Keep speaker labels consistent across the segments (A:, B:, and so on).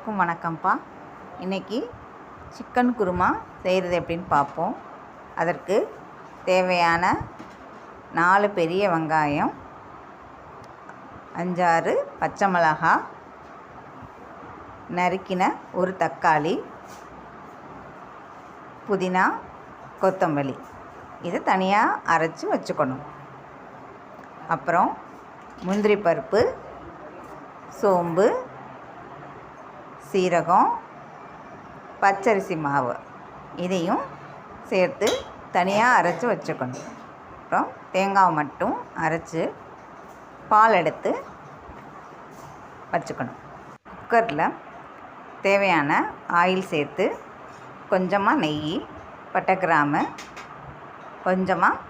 A: எல்லாருக்கும் வணக்கம்ப்பா. இன்றைக்கி சிக்கன் குருமா செய்கிறது எப்படின்னு பார்ப்போம். அதற்கு தேவையான 4 பெரிய வெங்காயம், 5-6 பச்சை மிளகாய், நறுக்கின ஒரு தக்காளி, புதினா, கொத்தமல்லி இதை தனியாக அரைச்சி வச்சுக்கணும். அப்புறம் முந்திரி பருப்பு, சோம்பு, சீரகம், பச்சரிசி மாவு இதையும் சேர்த்து தனியாக அரைச்சி வச்சுக்கணும். அப்புறம் தேங்காய் மட்டும் அரைச்சி பால் எடுத்து வச்சுக்கணும். குக்கரில் தேவையான ஆயில் சேர்த்து கொஞ்சமாக நெய், பட்டை, கிராம்பு, கொஞ்சமாக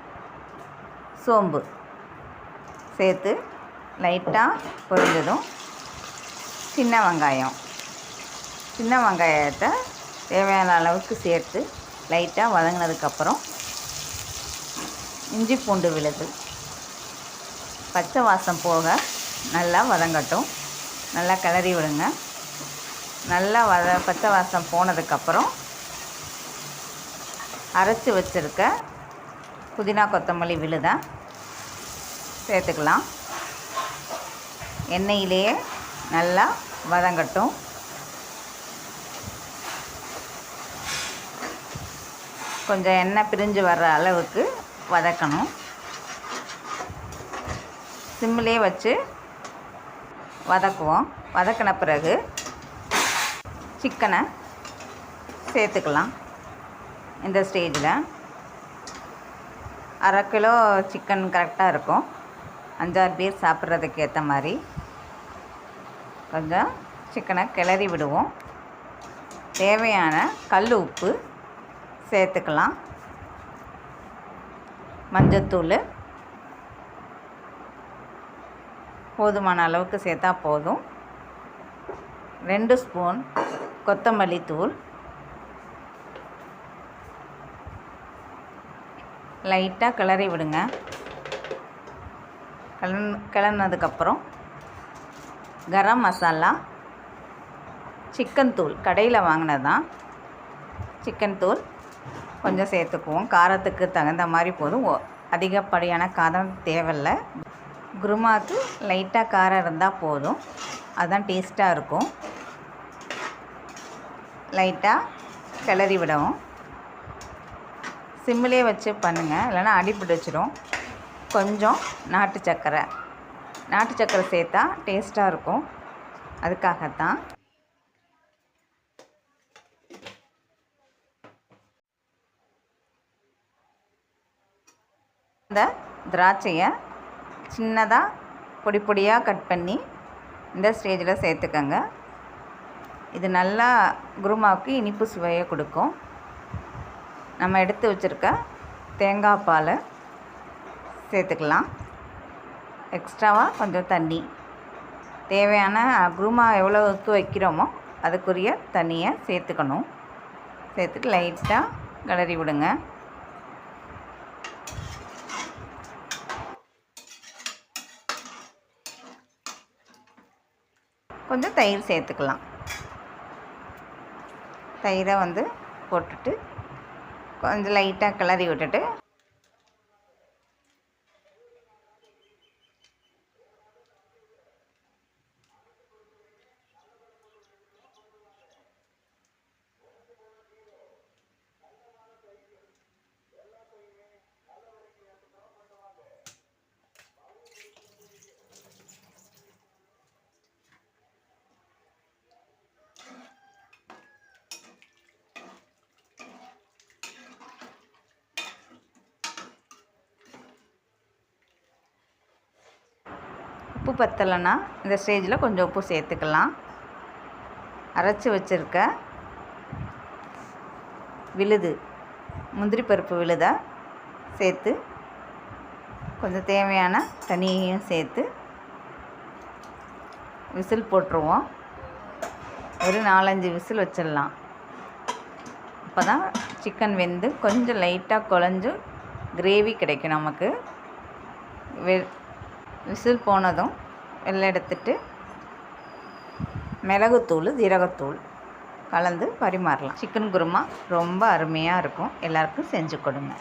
A: சோம்பு சேர்த்து லைட்டாக பொரிஞ்சதும் சின்ன வெங்காயத்தை தேவையான அளவுக்கு சேர்த்து லைட்டாக வதங்கினதுக்கப்புறம் இஞ்சி பூண்டு விழுது பச்சை வாசம் போக நல்லா வதங்கட்டும். நல்லா கிளறி விடுங்க. நல்லா பச்சை வாசம் போனதுக்கப்புறம் அரைச்சி வச்சுருக்க புதினா, கொத்தமல்லி விழுதை சேர்த்துக்கலாம். எண்ணெயிலேயே நல்லா வதங்கட்டும். கொஞ்சம் எண்ணெய் பிரிஞ்சு வர்ற அளவுக்கு வதக்கணும். சிம்மிலே வச்சு வதக்குவோம். வதக்கின பிறகு சிக்கனை சேர்த்துக்கலாம். இந்த ஸ்டேஜில் 1/2 கிலோ சிக்கன் கரெக்டாக இருக்கும். 5-6 பேர் சாப்பிட்றதுக்கு ஏற்ற மாதிரி கொஞ்சம் சிக்கனை கிளறி விடுவோம். தேவையான கல் உப்பு சேர்த்துக்கலாம். மஞ்சத்தூள் போதுமான அளவுக்கு சேர்த்தா போதும். 2 ஸ்பூன் கொத்தமல்லி தூள், லைட்டாக கிளறி விடுங்க. கிளறினதுக்கப்புறம் கரம் மசாலா, சிக்கன் தூள் கடையில் வாங்கினது தான். சிக்கன் தூள் கொஞ்சம் சேர்த்துக்குவோம். காரத்துக்கு தகுந்த மாதிரி போதும். அதிகப்படியான காரம் தேவையில்லை. குருமாவுக்கு லைட்டாக காரம் இருந்தால் போதும். அதுதான் டேஸ்ட்டாக இருக்கும். லைட்டாக கிளறி விடவும். சிம்மிலே வச்சு பண்ணுங்கள், இல்லைன்னா அடிப்பிடி வச்சிடும். கொஞ்சம் நாட்டு சர்க்கரை சேர்த்தா டேஸ்ட்டாக இருக்கும். அதுக்காகத்தான். இந்த திராட்சையை சின்னதாக பொடியாக கட் பண்ணி இந்த ஸ்டேஜில் சேர்த்துக்கங்க. இது நல்லா குருமாவுக்கு இனிப்பு சுவையை கொடுக்கும். நம்ம எடுத்து வச்சுருக்க தேங்காய் பாலை சேர்த்துக்கலாம். எக்ஸ்ட்ராவாக கொஞ்சம் தண்ணி, தேவையான குருமா எவ்வளோவுக்கு வைக்கிறோமோ அதுக்குரிய தண்ணியை சேர்த்துக்கணும். சேர்த்துட்டு லைட்டாக கிளறி விடுங்க. கொஞ்சம் தயிர் சேர்த்துக்கலாம். தயிரை போட்டுட்டு கொஞ்சம் லைட்டாக கிளறி விட்டுட்டு உப்பு பத்தலைன்னா இந்த ஸ்டேஜில் கொஞ்சம் உப்பு சேர்த்துக்கலாம். அரைச்சி வச்சுருக்க விழுது, முந்திரி பருப்பு விழுதை சேர்த்து கொஞ்சம் தேவையான தண்ணியையும் சேர்த்து விசில் போட்டுருவோம். ஒரு 4-5 விசில் வச்சிடலாம். அப்போ தான் சிக்கன் வெந்து கொஞ்சம் லைட்டாக குழஞ்சு கிரேவி கிடைக்கும் நமக்கு. விசில் போனதும் வெளில எடுத்துட்டு மிளகுத்தூள், ஜீரகத்தூள் கலந்து பரிமாறலாம். சிக்கன் குருமா ரொம்ப அருமையாக இருக்கும். எல்லாருக்கும் செஞ்சு கொடுங்க.